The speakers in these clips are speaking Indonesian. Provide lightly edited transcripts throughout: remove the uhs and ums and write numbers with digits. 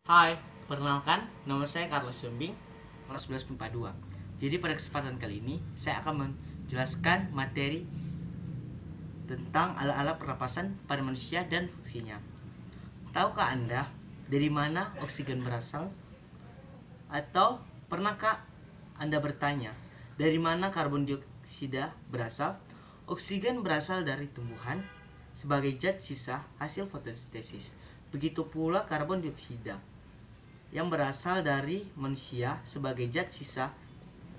Hai, perkenalkan, nama saya Carlos Yombing, kelas 11 MIPA 2. Jadi pada kesempatan kali ini, saya akan menjelaskan materi tentang alat-alat pernapasan pada manusia dan fungsinya. Tahukah Anda dari mana oksigen berasal? Atau pernahkah Anda bertanya, dari mana karbon dioksida berasal? Oksigen berasal dari tumbuhan sebagai zat sisa hasil fotosintesis. Begitu pula karbon dioksida yang berasal dari manusia sebagai zat sisa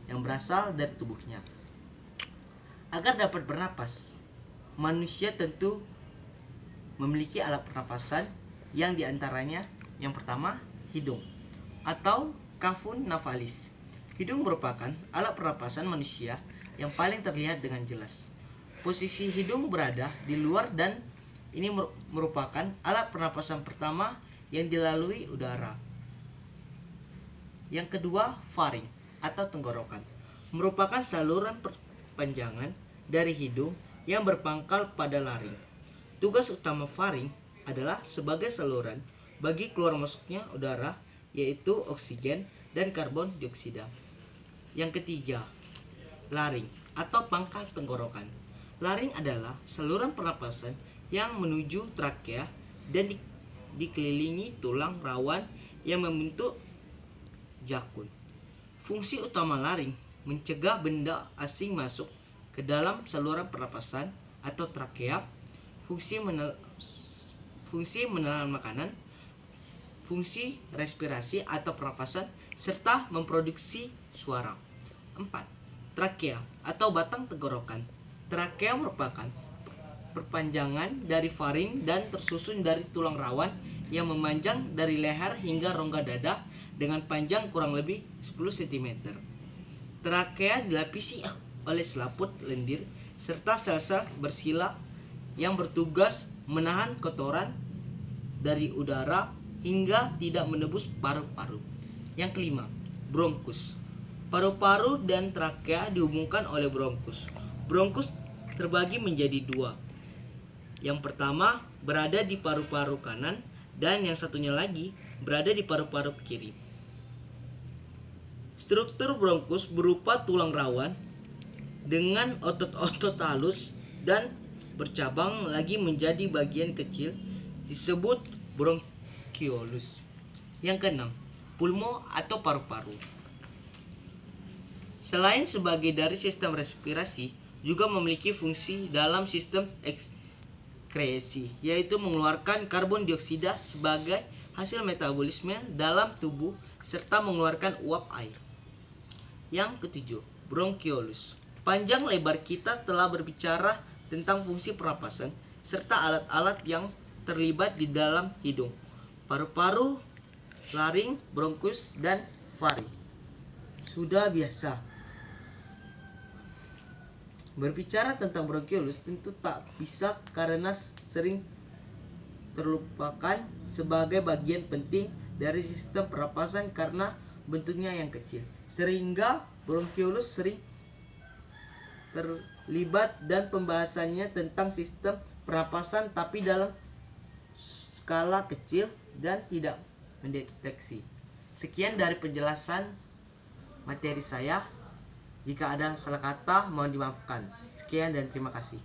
yang berasal dari tubuhnya. Agar dapat bernapas, manusia tentu memiliki alat pernapasan yang diantaranya yang pertama hidung atau kafun navalis. Hidung merupakan alat pernapasan manusia yang paling terlihat dengan jelas. Posisi hidung berada di luar dan ini merupakan alat pernapasan pertama yang dilalui udara. Yang kedua, faring atau tenggorokan, merupakan saluran perpanjangan dari hidung yang berpangkal pada laring. Tugas utama faring adalah sebagai saluran bagi keluar masuknya udara, yaitu oksigen dan karbon dioksida. Yang ketiga, laring atau pangkal tenggorokan. Laring adalah saluran pernapasan yang menuju trakea dan dikelilingi tulang rawan yang membentuk jakun. Fungsi utama laring mencegah benda asing masuk ke dalam saluran pernapasan atau trakea, fungsi menelan makanan, fungsi respirasi atau pernapasan, serta memproduksi suara. 4. Trakea atau batang tenggorokan. Trakea merupakan perpanjangan dari faring dan tersusun dari tulang rawan yang memanjang dari leher hingga rongga dada dengan panjang kurang lebih 10 cm. Trakea dilapisi oleh selaput lendir serta sel-sel bersila yang bertugas menahan kotoran dari udara hingga tidak menembus paru-paru. Yang kelima, bronkus. Paru-paru dan trakea dihubungkan oleh bronkus. Bronkus terbagi menjadi dua. Yang pertama berada di paru-paru kanan dan yang satunya lagi berada di paru-paru kiri. Struktur bronkus berupa tulang rawan dengan otot-otot halus dan bercabang lagi menjadi bagian kecil disebut bronkiolus. Yang keenam, pulmo atau paru-paru. Selain sebagai dari sistem respirasi, juga memiliki fungsi dalam sistem ekskresi, yaitu mengeluarkan karbon dioksida sebagai hasil metabolisme dalam tubuh serta mengeluarkan uap air. Yang ketujuh, bronkiolus. Panjang lebar kita telah berbicara tentang fungsi pernapasan serta alat-alat yang terlibat di dalam hidung, paru-paru, laring, bronkus, dan faring. Sudah biasa berbicara tentang bronkiolus, tentu tak bisa karena sering terlupakan sebagai bagian penting dari sistem pernapasan karena bentuknya yang kecil, sehingga bronkiolus sering terlibat dan pembahasannya tentang sistem pernapasan tapi dalam skala kecil dan tidak mendeteksi. Sekian dari penjelasan materi saya. Jika ada salah kata mohon dimaafkan. Sekian dan terima kasih.